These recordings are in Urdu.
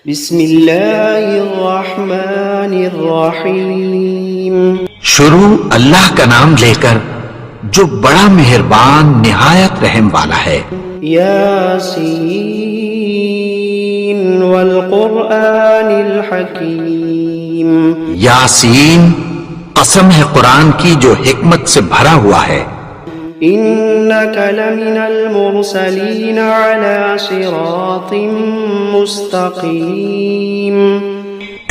بسم اللہ الرحمن الرحیم. شروع اللہ کا نام لے کر جو بڑا مہربان نہایت رحم والا ہے. یاسین والقرآن الحکیم. یاسین، قسم ہے قرآن کی جو حکمت سے بھرا ہوا ہے. انک لمن المرسلین علی صراط مستقیم.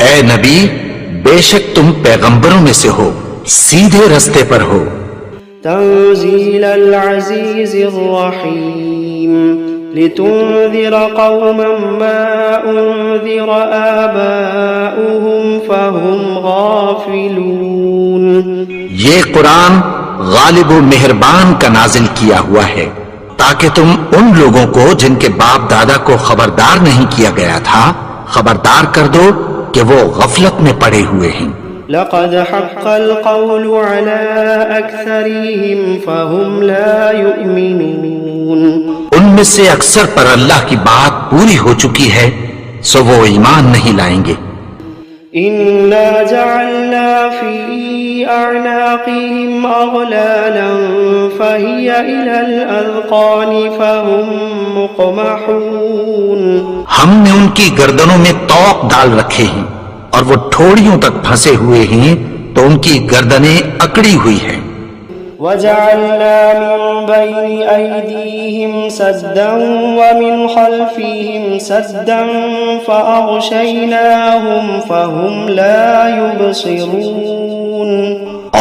اے نبی، بے شک تم پیغمبروں میں سے ہو، سیدھے رستے پر ہو. تنزیل العزیز الرحیم. لتنذر قوما ما انذر آباؤهم فهم غافلون. یہ قرآن غالب و مہربان کا نازل کیا ہوا ہے تاکہ تم ان لوگوں کو جن کے باپ دادا کو خبردار نہیں کیا گیا تھا خبردار کر دو کہ وہ غفلت میں پڑے ہوئے ہیں. لقد حق القول على أكثرهم فهم لا يؤمنون. ان میں سے اکثر پر اللہ کی بات پوری ہو چکی ہے سو وہ ایمان نہیں لائیں گے. إنا جعلنا في أعناقهم أغلالا فهي إلى الأذقان فهم مقمحون. ہم نے ان کی گردنوں میں طوق ڈال رکھے ہیں اور وہ ٹھوڑیوں تک پھنسے ہوئے ہیں تو ان کی گردنیں اکڑی ہوئی ہیں. وجعلنا من بين أيديهم سدا ومن خلفهم سدا فأغشيناهم فهم لا يبصرون.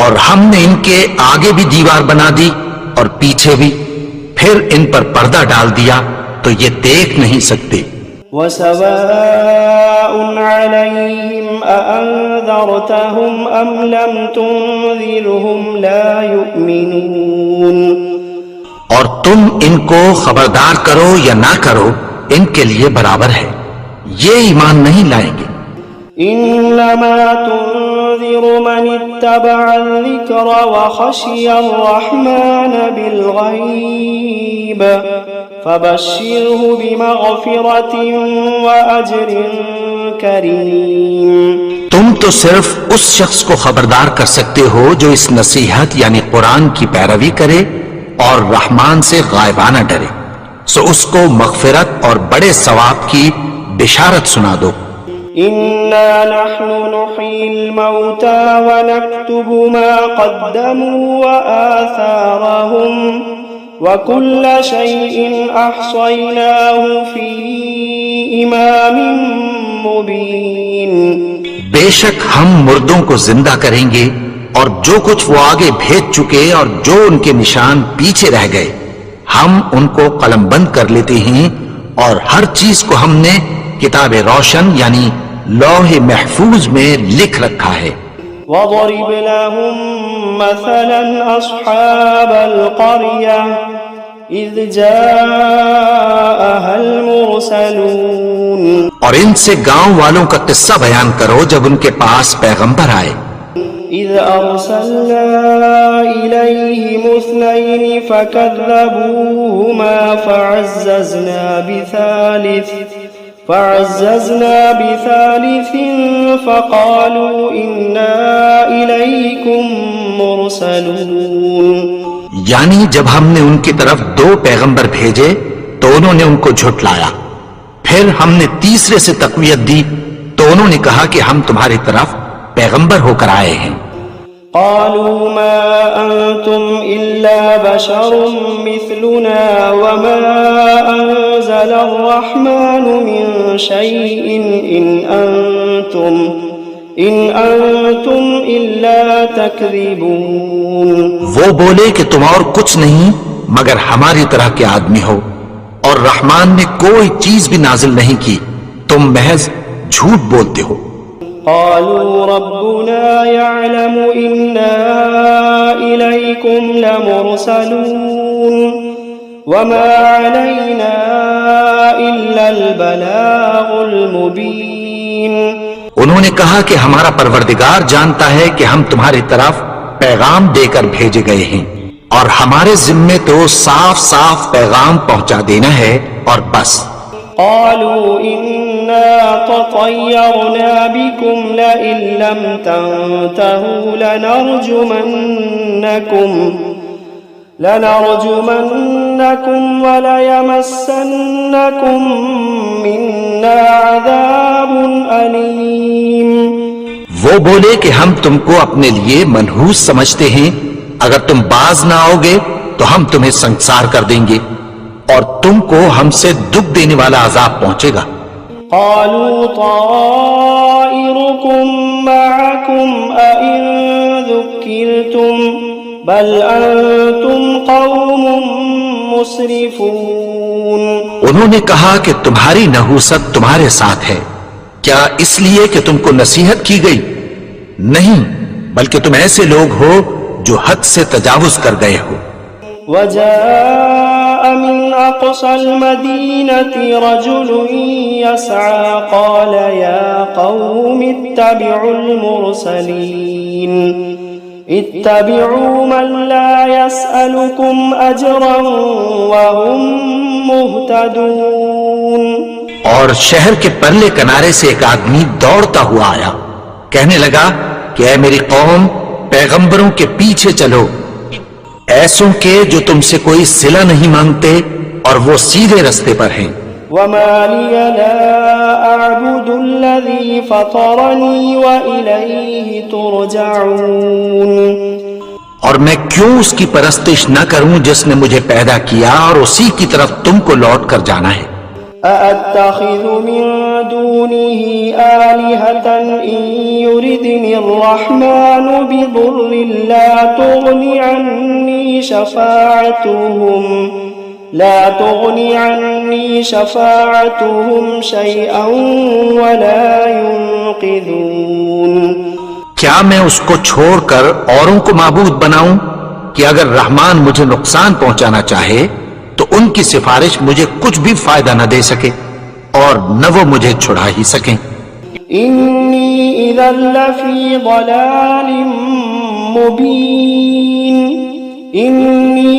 اور ہم نے ان کے آگے بھی دیوار بنا دی اور پیچھے بھی، پھر ان پر پردہ ڈال دیا تو یہ دیکھ نہیں سکتے. وسواء عليهم أأنذرتهم أم لم تنذرهم لا يؤمنون. اور تم ان کو خبردار کرو یا نہ کرو ان کے لیے برابر ہے، یہ ایمان نہیں لائیں گے. إنما تنذر من اتبع الذكر وخشي الرحمن بالغيب فبشره بمغفرة وأجر كريم. تم تو صرف اس شخص کو خبردار کر سکتے ہو جو اس نصیحت یعنی قرآن کی پیروی کرے اور رحمان سے غائبانہ ڈرے، سو اس کو مغفرت اور بڑے ثواب کی بشارت سنا دو. إنا نحن نحيي الموتى ونكتب ما قدموا وآثارهم وكل شيء أحصيناه في إمام مبين. بے شک ہم مردوں کو زندہ کریں گے اور جو کچھ وہ آگے بھیج چکے اور جو ان کے نشان پیچھے رہ گئے ہم ان کو قلم بند کر لیتے ہیں اور ہر چیز کو ہم نے کتاب روشن یعنی لوح محفوظ میں لکھ رکھا ہے. وَضَرِبْ لَهُمْ مَثَلًا أَصْحَابَ الْقَرْيَةِ إِذْ جَاءَهَا الْمُرْسَلُونَ. اور ان سے گاؤں والوں کا قصہ بیان کرو جب ان کے پاس پیغمبر آئے. إِذْ أَرْسَلْنَا إِلَيْهِمُ اثْنَيْنِ فَكَذَّبُوهُمَا فعززنا بثالث فقالوا إنا إليكم مرسلون. یعنی جب ہم نے ان کی طرف 2 پیغمبر بھیجے تو انہوں نے ان کو جھٹلایا، پھر ہم نے تیسرے سے تقویت دی تو انہوں نے کہا کہ ہم تمہاری طرف پیغمبر ہو کر آئے ہیں. قالوا ما أنتم إلا بشر مثلنا وما أنزل الرحمن من شيء إن أنتم إلا تكذبون. وہ بولے کہ تم اور کچھ نہیں مگر ہماری طرح کے آدمی ہو اور رحمان نے کوئی چیز بھی نازل نہیں کی، تم محض جھوٹ بولتے ہو. قالوا ربنا يعلم إنا إليكم لمرسلون وما علينا إلا البلاغ المبين. انہوں نے کہا کہ ہمارا پروردگار جانتا ہے کہ ہم تمہاری طرف پیغام دے کر بھیجے گئے ہیں اور ہمارے ذمے تو صاف صاف پیغام پہنچا دینا ہے اور بس. قالوا إنا تطيرنا بكم لئن لم تنتهوا لنرجمنكم وليمسنكم منا عذاب أليم. وہ بولے کہ ہم تم کو اپنے لیے منحوس سمجھتے ہیں، اگر تم باز نہ آؤ گے تو ہم تمہیں سنسار کر دیں گے اور تم کو ہم سے دکھ دینے والا عذاب پہنچے گا. قالوا طائركم معكم أئن ذكرتم بل أنتم قوم مسرفون. انہوں نے کہا کہ تمہاری نحوست تمہارے ساتھ ہے، کیا اس لیے کہ تم کو نصیحت کی گئی؟ نہیں، بلکہ تم ایسے لوگ ہو جو حد سے تجاوز کر گئے ہو. وجاء من أقصى المدينة رجل يسعى قال يا قوم اتبعوا المرسلين اتبعوا من لا يسألكم أجرا وهم مهتدون. اور شہر کے پرلے کنارے سے ایک آدمی دوڑتا ہوا آیا، کہنے لگا کہ اے میری قوم، پیغمبروں کے پیچھے چلو، ایسوں کے جو تم سے کوئی صلہ نہیں مانگتے اور وہ سیدھے رستے پر ہیں. وما لي لا أعبد الذي فطرني وإليه ترجعون. اور میں کیوں اس کی پرستش نہ کروں جس نے مجھے پیدا کیا اور اسی کی طرف تم کو لوٹ کر جانا ہے. أأتخذ من دونه آلهة إن يردني الرحمن بضر لا تغني عني شفاعتهم شيئا ولا ينقذون. کیا میں اس کو چھوڑ کر اوروں کو معبود بناؤں کہ اگر رحمان مجھے نقصان پہنچانا چاہے تو ان کی سفارش مجھے کچھ بھی فائدہ نہ دے سکے اور نہ وہ مجھے چھڑا ہی سکیں. انی اذا لفی ضلال مبین انی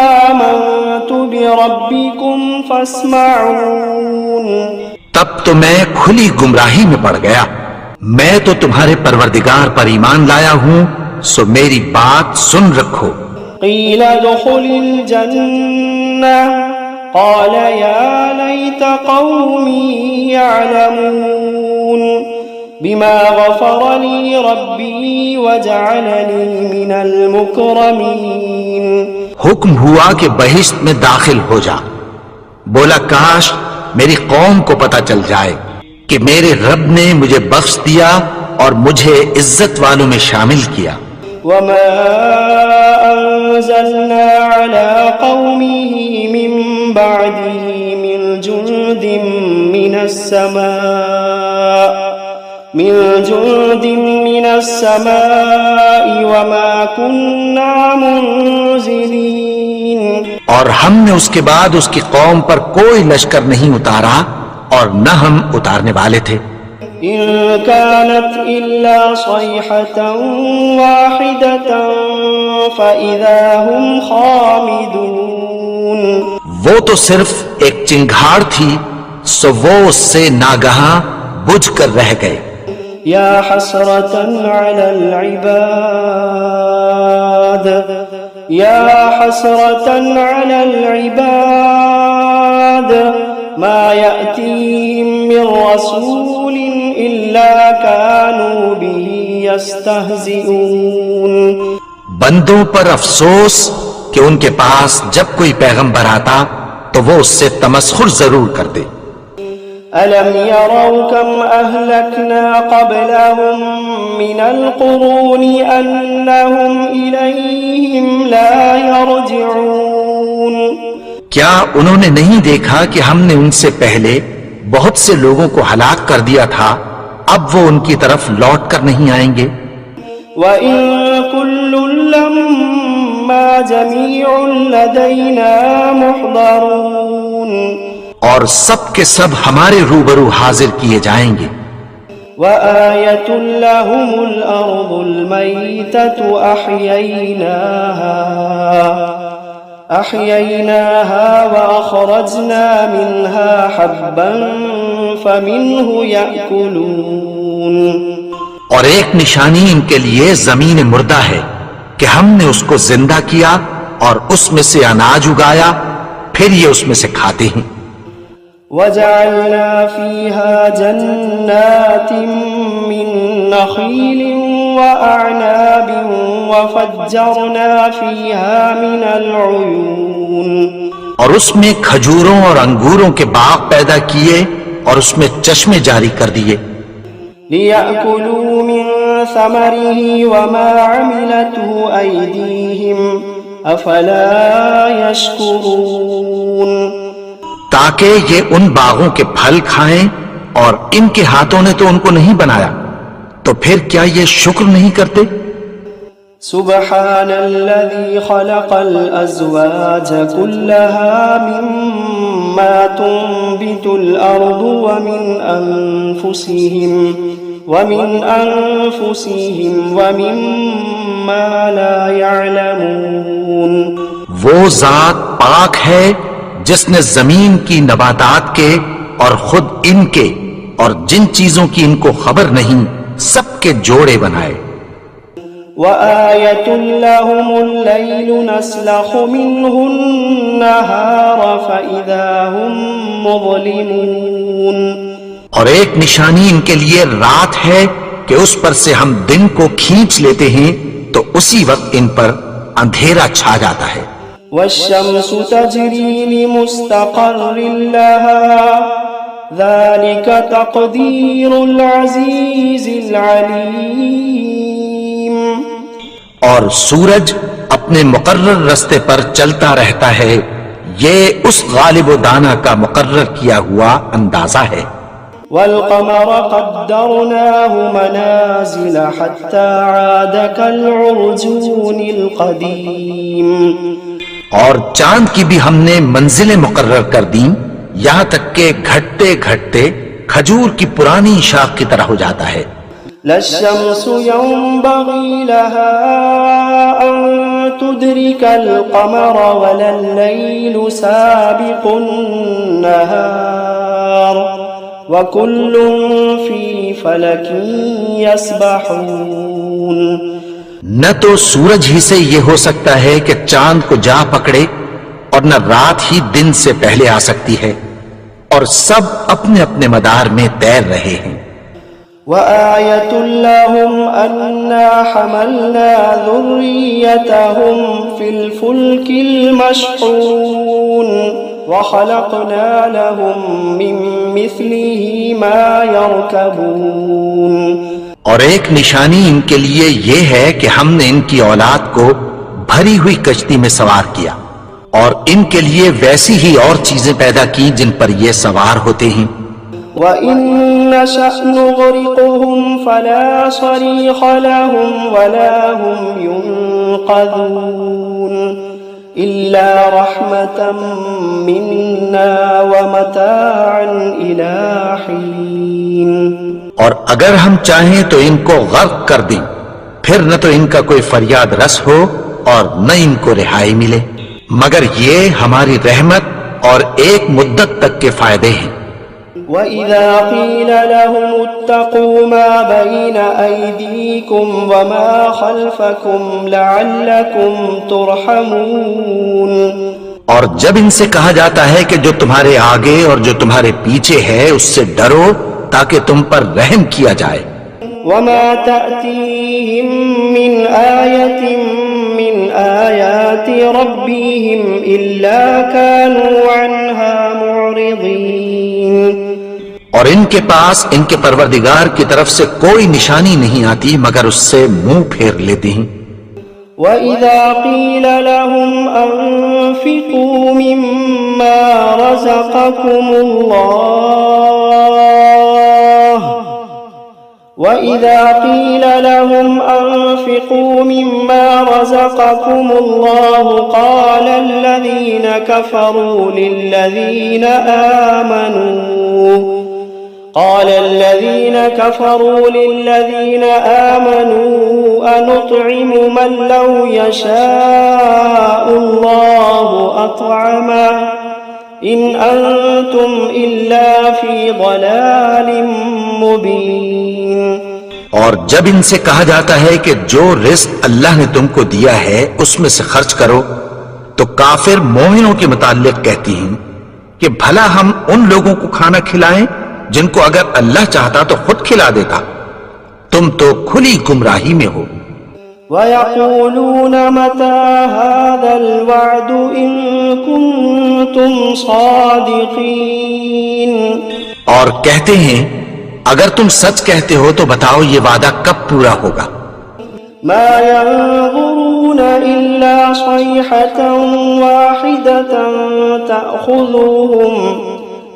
آمنت بربکم فاسمعون. تب تو میں کھلی گمراہی میں پڑ گیا. میں تو تمہارے پروردگار پر ایمان لایا ہوں، سو میری بات سن رکھو. قیل ادخل الجنة قال يا ليت قومي يعلمون بما غفر لي ربي وجعلني من المكرمين. حکم ہوا کہ بہشت میں داخل ہو جا. بولا کاش میری قوم کو پتہ چل جائے کہ میرے رب نے مجھے بخش دیا اور مجھے عزت والوں میں شامل کیا. وما أنزلنا على قومه من بعده من جند من السماء وما كنا منزلين. اور ہم نے اس کے بعد اس کی قوم پر کوئی لشکر نہیں اتارا اور نہ ہم اتارنے والے تھے. إن كانت إلا صيحة واحدة فإذا هم خامدون. وہ تو صرف ایک چنگھاڑ تھی، سو وہ اس سے ناگہاں بجھ کر رہ گئے. يا حسرة على العباد يا حسرة على العباد ما يأتيهم من رسول إلا كانوا به يستهزئون. بندوں پر افسوس کہ ان کے پاس جب کوئی پیغمبر آتا تو وہ اس سے تمسخر ضرور کرتے. ألم يروا كم أهلكنا قبلهم من القرون أنهم إليهم لا يرجعون. کیا انہوں نے نہیں دیکھا کہ ہم نے ان سے پہلے بہت سے لوگوں کو ہلاک کر دیا تھا، اب وہ ان کی طرف لوٹ کر نہیں آئیں گے. وَإِن كُلٌّ لَمَّا جَمِيعٌ لَدَيْنَا مُحْضَرُونَ. اور سب کے سب ہمارے روبرو حاضر کیے جائیں گے. وَآيَةٌ لَهُمُ الْأَرْضُ الْمَيْتَةُ أَحْيَيْنَاهَا وَأَخْرَجْنَا مِنْهَا حَبًّا فمنه يأكلون اور ایک نشانی ان کے لیے زمین مردہ ہے کہ ہم نے اس کو زندہ کیا اور اس میں سے اناج اگایا، پھر یہ اس میں سے کھاتے ہیں۔ وجعلنا فيها جنات من نخيل وأعناب وفجرنا فيها من العيون اور اس میں کھجوروں اور انگوروں کے باغ پیدا کیے اور اس میں چشمے جاری کر دیے، ليأكلوا من ثمره وما عملته أيديهم أفلا يشكرون تاکہ یہ ان باغوں کے پھل کھائیں، اور ان کے ہاتھوں نے تو ان کو نہیں بنایا، تو پھر کیا یہ شکر نہیں کرتے؟ سبحان الذي خلق الأزواج كلها مما تنبت الأرض ومن أنفسهم ومما لا يعلمون وہ ذات پاک ہے جس نے زمین کی نباتات کے اور خود ان کے اور جن چیزوں کی ان کو خبر نہیں سب کے جوڑے بنائے۔ وآية لهم الليل نسلخ منه النهار فإذا هم مظلمون اور ایک نشانی ان کے لیے رات ہے کہ اس پر سے ہم دن کو کھینچ لیتے ہیں تو اسی وقت ان پر اندھیرا چھا جاتا ہے۔ والشمس تجري لمستقر لها ذلك تقدير العزيز العليم اور سورج اپنے مقرر رستے پر چلتا رہتا ہے، یہ اس غالب و دانا کا مقرر کیا ہوا اندازہ ہے۔ والقمر قدرناه منازل حتى عاد كالعرجون القديم اور چاند کی بھی ہم نے منزلیں مقرر کر دیں یہاں تک کہ گھٹتے گھٹتے کھجور کی پرانی شاخ کی طرح ہو جاتا ہے۔ لا الشمس ينبغي لها أن تدرك القمر ولا الليل سابق النهار وكل في فلك يسبحون نہ تو سورج ہی سے یہ ہو سکتا ہے کہ چاند کو جا پکڑے، اور نہ رات ہی دن سے پہلے آ سکتی ہے، اور سب اپنے اپنے مدار میں تیر رہے ہیں۔ وآية لهم أنا حملنا ذريتهم في الفلك المشحون وخلقنا لهم من مثله ما يركبون اور ایک نشانی ان کے لیے یہ ہے کہ ہم نے ان کی اولاد کو بھری ہوئی کشتی میں سوار کیا، اور ان کے لیے ویسی ہی اور چیزیں پیدا کی جن پر یہ سوار ہوتے ہیں۔ وَإِن نَّشَأْ نُغْرِقْهُمْ فَلَا صَرِيخَ لَهُمْ وَلَا هُمْ يُنقَذُونَ إِلَّا رَحْمَةً مِّنَّا وَمَتَاعًا إِلَىٰ حِينٍ اور اگر ہم چاہیں تو ان کو غرق کر دیں، پھر نہ تو ان کا کوئی فریاد رس ہو اور نہ ان کو رہائی ملے، مگر یہ ہماری رحمت اور ایک مدت تک کے فائدے ہیں۔ وَإِذَا قِيلَ لَهُمُ اتَّقُوا مَا بَيْنَ أَيْدِيكُمْ وَمَا خَلْفَكُمْ لَعَلَّكُمْ تُرْحَمُونَ اور جب ان سے کہا جاتا ہے کہ جو تمہارے آگے اور جو تمہارے پیچھے ہے اس سے ڈرو تاکہ تم پر رحم کیا جائے۔ وَمَا تَأْتِيهِم مِّنْ آيَةٍ مِّنْ آيَاتِ رَبِّهِمْ إِلَّا كَانُوا عَنْهَا مُعْرِضِينَ اور ان کے پاس ان کے پروردگار کی طرف سے کوئی نشانی نہیں آتی مگر اس سے منہ پھیر لیتے ہیں۔ وَإِذَا قِيلَ لَهُمْ أَنفِقُوا مِمَّا رَزَقَكُمُ اللَّهُ وَإِذَا قِيلَ لَهُمْ أَنفِقُوا مِمَّا رَزَقَكُمُ اللَّهُ قَالَ الَّذِينَ كَفَرُوا لِلَّذِينَ آمَنُوا أَنُطْعِمُ مَن لَّوْ يَشَاءُ اللَّهُ أَطْعَمَهُ إن أنتم إلا في ضلال مبين. اور جب ان سے کہا جاتا ہے کہ جو رزق اللہ نے تم کو دیا ہے اس میں سے خرچ کرو، تو کافر مومنوں کے متعلق کہتی ہیں کہ بھلا ہم ان لوگوں کو کھانا کھلائیں جن کو اگر اللہ چاہتا تو خود کھلا دیتا، تم تو کھلی گمراہی میں ہو. وَيَقُولُونَ مَتَى هَذَا الْوَعْدُ إِن كُنتُمْ صَادِقِينَ. اور کہتے ہیں اگر تم سچ کہتے ہو تو بتاؤ یہ وعدہ کب پورا ہوگا. ما ينظرون إلا صيحة واحدة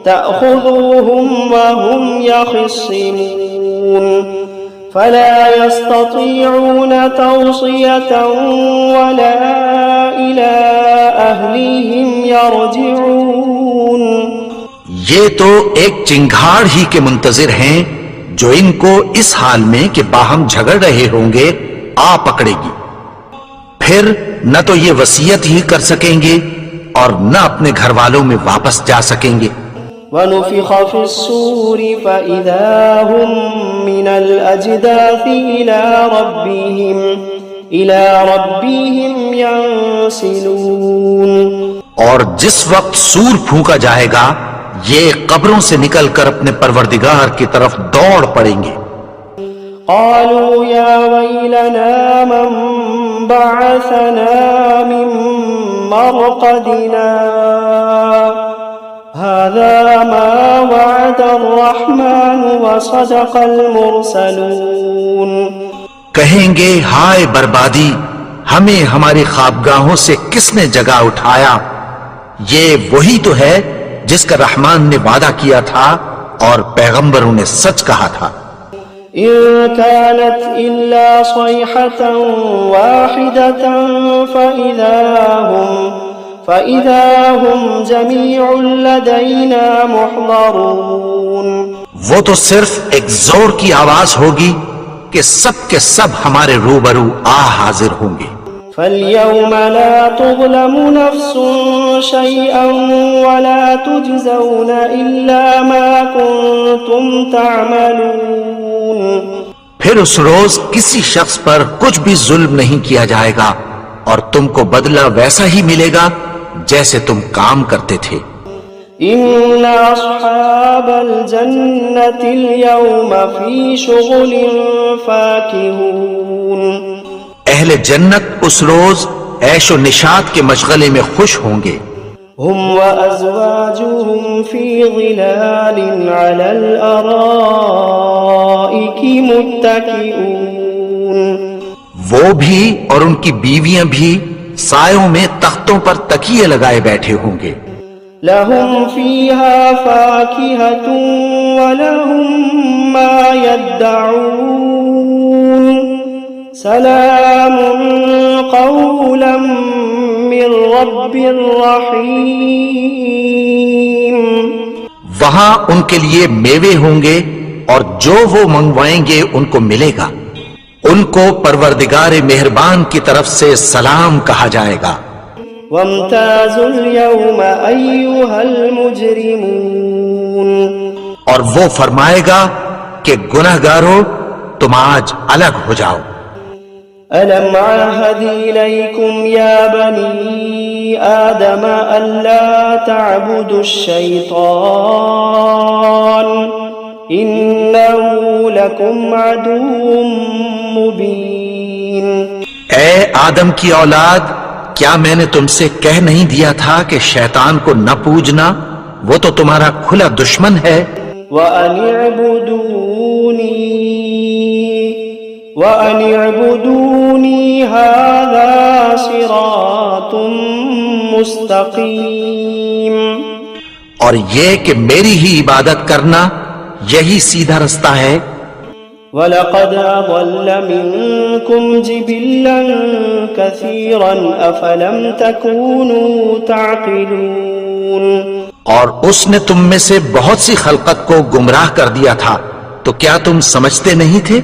تأخذوهم وهم يخصمون فلا يستطيعون توصية ولا إلى أهلهم يرجعون. یہ تو ایک چنگھاڑ ہی کے منتظر ہیں جو ان کو اس حال میں کہ باہم جھگڑ رہے ہوں گے آ پکڑے گی، پھر نہ تو یہ وصیت ہی کر سکیں گے اور نہ اپنے گھر والوں میں واپس جا سکیں گے. وَنُفِخَ فِي الصُّورِ فَإِذَا هُم مِّنَ الْأَجْدَاثِ إِلَى رَبِّهِمْ يَنسِلُونَ. اور جس وقت سور پھونکا جائے گا یہ قبروں سے نکل کر اپنے پروردگار کی طرف دوڑ پڑیں گے. قالوا يا ويلنا من بعثنا من مرقدنا هذا ما وعد الرحمن وصدق المرسلون. کہیں گے ہائے بربادی، ہمیں ہماری خوابگاہوں سے کس نے جگا اٹھایا، یہ وہی تو ہے جس کا رحمان نے وعدہ کیا تھا اور پیغمبروں نے سچ کہا تھا. إن كانت إلا صيحة واحدة فإذا هم جميع لدينا محضرون. وہ تو صرف ایک زور کی آواز ہوگی کہ سب کے سب ہمارے روبرو حاضر ہوں گے. فاليوم لا تظلم نفس شيئا ولا تجزون إلا ما كنتم تعملون. پھر اس روز کسی شخص پر کچھ بھی ظلم نہیں کیا جائے گا اور تم کو بدلہ ویسا ہی ملے گا جیسے تم کام کرتے تھے. إن أصحاب الجنة اليوم في شغل فاكهون. اہل جنت اس روز عیش و نشاط کے مشغلے میں خوش ہوں گے. هم وأزواجهم في ظلال على الأرائك متكئون. وہ بھی اور ان کی بیویاں بھی سایوں میں تختوں پر تکیے لگائے بیٹھے ہوں گے. لهم فيها فاكهة ولهم ما يدعون سلام قولا من رب رحيم. وہاں ان کے لیے میوے ہوں گے اور جو وہ منگوائیں گے ان کو ملے گا. ان کو پروردگار مہربان کی طرف سے سلام کہا جائے گا. وامتازوا اليوم أيها المجرمون. اور وہ فرمائے گا کہ گنہگارو تم آج الگ ہو جاؤ. ألم عهد إليكم يا بني آدم ألا تعبدوا الشيطان إنه لكم عدو مبين. اے آدم کی اولاد، کیا میں نے تم سے کہہ نہیں دیا تھا کہ شیطان کو نہ پوجنا، وہ تو تمہارا کھلا دشمن ہے. وَأَنِ اعْبُدُونِي هَذَا صِرَاطٌ مُسْتَقِيمٌ. اور یہ کہ میری ہی عبادت کرنا یہی سیدھا رستہ ہے. وَلَقَدْ أَضَلَّ مِنْكُمْ جِبِلًّا كَثِيرًا أَفَلَمْ تَكُونُوا تَعْقِلُونَ. اور اس نے تم میں سے بہت سی خلقت کو گمراہ کر دیا تھا، تو کیا تم سمجھتے نہیں تھے؟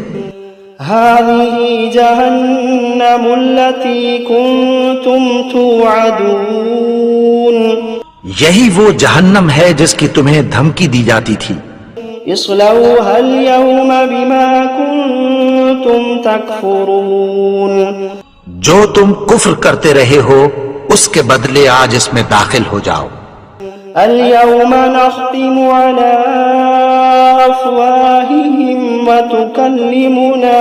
هذه جهنم التي كنتم توعدون. یہی وہ جہنم ہے جس کی تمہیں دھمکی دی جاتی تھی. اصلوها اليوم بما كنتم تكفرون. جو تم کفر کرتے رہے ہو اس کے بدلے آج اس میں داخل ہو جاؤ. اليوم نختم على أفواههم وتكلمنا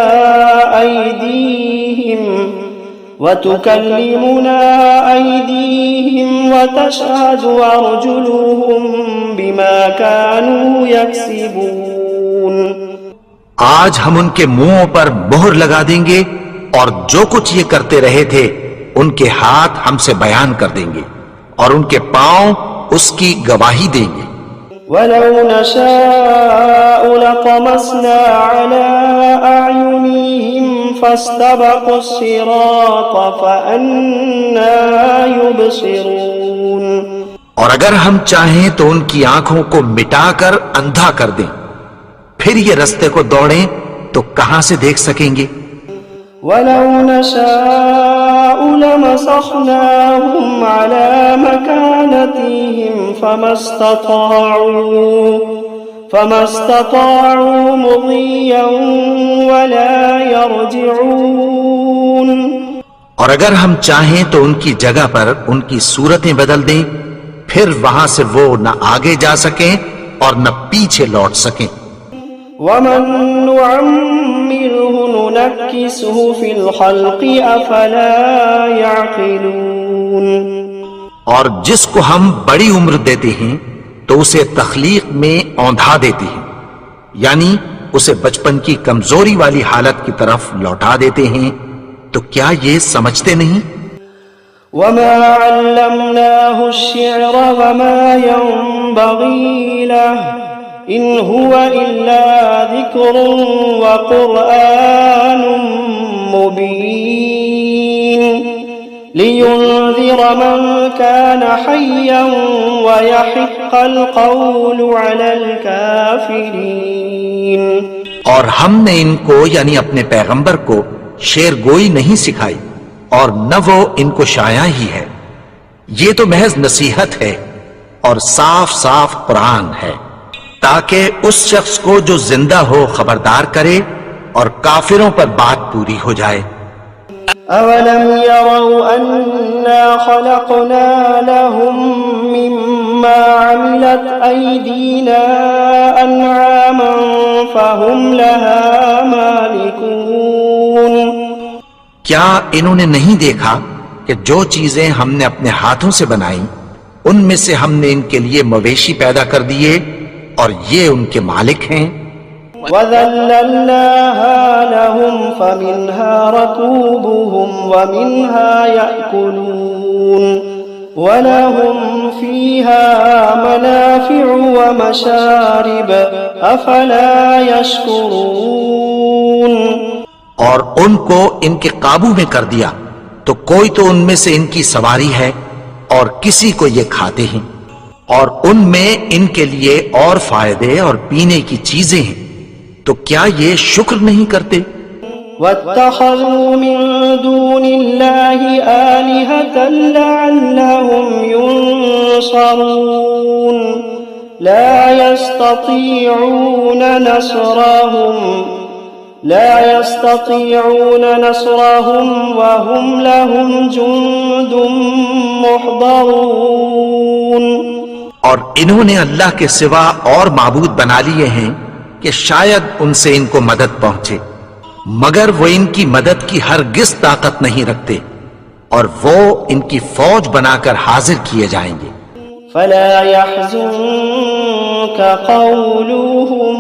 أيديهم وتشهد أرجلهم بما كانوا يكسبون. آج ہم ان کے منہوں پر مہر لگا دیں گے اور جو کچھ یہ کرتے رہے تھے ان کے ہاتھ ہم سے بیان کر دیں گے اور ان کے پاؤں اس کی گواہی دیں گے. وَلَوْ نَشَاءُ لَطَمَسْنَا عَلَىٰ أَعْيُنِهِمْ فَاسْتَبَقُوا الصِّرَاطَ فَأَنَّىٰ يُبْصِرُونَ. اور اگر ہم چاہیں تو ان کی آنکھوں کو مٹا کر اندھا کر دیں، پھر یہ رستے کو دوڑیں تو کہاں سے دیکھ سکیں گے. وَلَوْ نَشَاءُ لَمَسَخْنَاهُمْ عَلَىٰ مَكَانَتِهِمْ فَمَا اسْتَطَاعُوا مُضِيًّا وَلَا يَرْجِعُونَ. اور اگر ہم چاہیں تو ان کی جگہ پر ان کی صورتیں بدل دیں، پھر وہاں سے وہ نہ آگے جا سکیں اور نہ پیچھے لوٹ سکیں. وَمَن نُّعَمِّرْهُ نُنَكِّسْهُ فِي الْخَلْقِ أَفَلَا يَعْقِلُونَ. اور جس کو ہم بڑی عمر دیتے ہیں تو اسے تخلیق میں اوندھا دیتے ہیں، یعنی اسے بچپن کی کمزوری والی حالت کی طرف لوٹا دیتے ہیں. تو کیا یہ سمجھتے نہیں؟ وَمَا عَلَّمْنَاهُ الشِّعْرَ وَمَا يَنبَغِي لَهُ إِنْ هُوَ إِلَّا ذِكْرٌ وَقُرْآنٌ مُبِينٌ لِيُنذِرَ مَنْ كَانَ حَيًّا وَيَحِقَّ الْقَوْلُ عَلَى الْكَافِرِينَ. اور ہم نے ان کو یعنی اپنے پیغمبر کو شعر گوئی نہیں سکھائی اور نہ وہ ان کو شاعر ہی ہے. یہ تو محض نصیحت ہے اور صاف صاف قرآن ہے تاکہ اس شخص کو جو زندہ ہو خبردار کرے اور کافروں پر بات پوری ہو جائے. أَوَلَمْ يَرَوْا أَنَّا خَلَقْنَا لَهُم مِّمَّا عَمِلَتْ أَيْدِينَا أَنْعَامًا فَهُمْ لَهَا مَالِكُونَ. کیا انہوں نے نہیں دیکھا کہ جو چیزیں ہم نے اپنے ہاتھوں سے بنائیں ان میں سے ہم نے ان کے لیے مویشی پیدا کر دیے اور یہ ان کے مالک ہیں. وَذَلَّلْنَاهَا لَهُمْ فَمِنْهَا رَكُوبُهُمْ وَمِنْهَا يَأْكُلُونَ وَلَهُمْ فِيهَا مَنَافِعُ وَمَشَارِبُ أَفَلَا يَشْكُرُونَ. اور ان کو ان کے قابو میں کر دیا تو کوئی تو ان میں سے ان کی سواری ہے اور کسی کو یہ کھاتے ہیں، اور ان میں ان کے لیے اور فائدے اور پینے کی چیزیں ہیں، تو کیا یہ شکر نہیں کرتے؟ وَاتَّخَذُوا مِن دُونِ اللَّهِ آلِهَةً لَعَلَّهُمْ يُنصَرُونَ لَا يَسْتَطِيعُونَ نَصْرَهُمْ وَهُمْ لَهُمْ جُندٌ مُحْضَرُونَ. اور انہوں نے اللہ کے سوا اور معبود بنا لیے ہیں کہ شاید ان سے ان کو مدد پہنچے، مگر وہ ان کی مدد کی ہرگز طاقت نہیں رکھتے اور وہ ان کی فوج بنا کر حاضر کیے جائیں گے. فَلَا يَحْزُنكَ قَوْلُهُمْ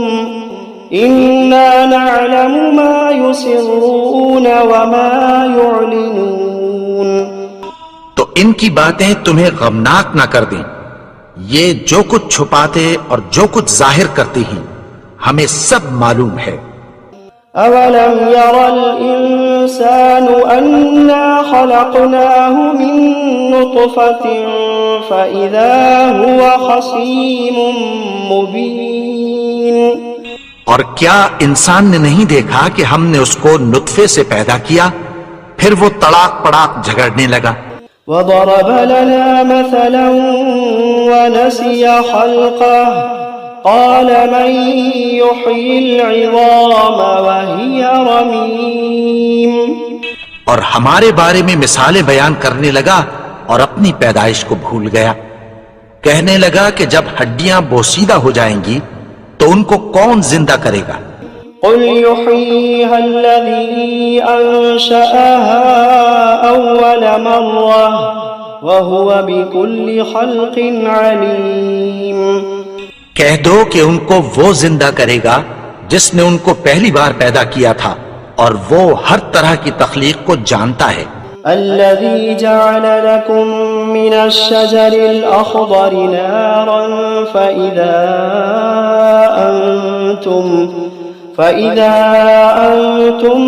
إِنَّا نَعْلَمُ مَا يُسِرُّونَ وَمَا يُعْلِنُونَ. تو ان کی باتیں تمہیں غمناک نہ کر دیں، یہ جو کچھ چھپاتے اور جو کچھ ظاہر کرتے ہیں ہمیں سب معلوم ہے. أَوَلَمْ يَرَ الْإِنسَانُ أَنَّا خَلَقْنَاهُ مِن نُّطْفَةٍ فَإِذَا هُوَ خَصِيمٌ مُّبِينٌ. اور کیا انسان نے نہیں دیکھا کہ ہم نے اس کو نطفے سے پیدا کیا، پھر وہ تڑاک پڑاک جھگڑنے لگا. وَضَرَبَ لَنَا مَثَلًا ونسي خلقه قال من يحيي العظام وهي رميم. اور ہمارے بارے میں مثالیں بیان کرنے لگا اور اپنی پیدائش کو بھول گیا. کہنے لگا کہ جب ہڈیاں بوسیدہ ہو جائیں گی تو ان کو کون زندہ کرے گا؟ قل يحييها الذي أنشأها أول مرة وهو بكل خلق عليم. کہہ دو کہ ان کو وہ زندہ کرے گا جس نے ان کو پہلی بار پیدا کیا تھا اور وہ ہر طرح کی تخلیق کو جانتا ہے. الذي جعل لكم من الشجر الأخضر نارا فإذا أنتم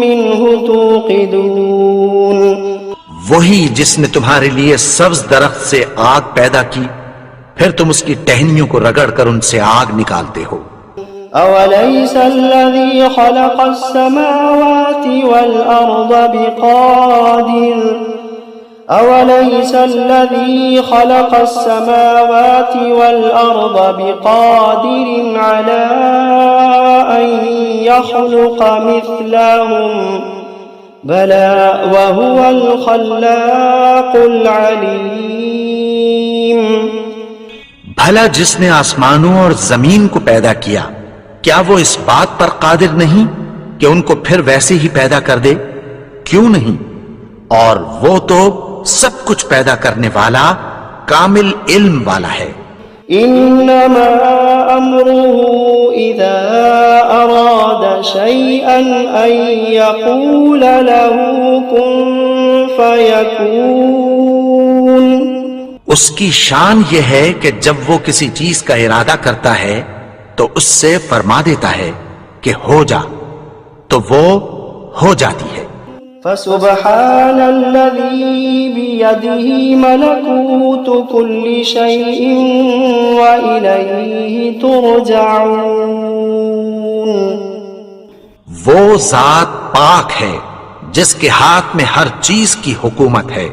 منه توقدون. وہی جس نے تمہارے لیے سبز درخت سے آگ پیدا کی پھر تم اس کی ٹہنیوں کو رگڑ کر ان سے آگ نکالتے ہو. أوليس الذي خلق السماوات والأرض بقادر على أن يخلق مثلهم بلى وهو الخلاق العليم. بھلا جس نے آسمانوں اور زمین کو پیدا کیا کیا وہ اس بات پر قادر نہیں کہ ان کو پھر ویسے ہی پیدا کر دے؟ کیوں نہیں؟ اور وہ تو سب کچھ پیدا کرنے والا کامل علم والا ہے. انما امره اذا اراد شيئا ان يقول له كن فيكون. اس کی شان یہ ہے کہ جب وہ کسی چیز کا ارادہ کرتا ہے تو اس سے فرما دیتا ہے کہ ہو جا تو وہ ہو جاتی ہے. فسبحان الذي بيده ملكوت كل شيء وإليه ترجعون. وہ ذات پاک ہے جس کے ہاتھ میں ہر چیز کی حکومت ہے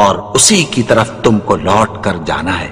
اور اسی کی طرف تم کو لوٹ کر جانا ہے.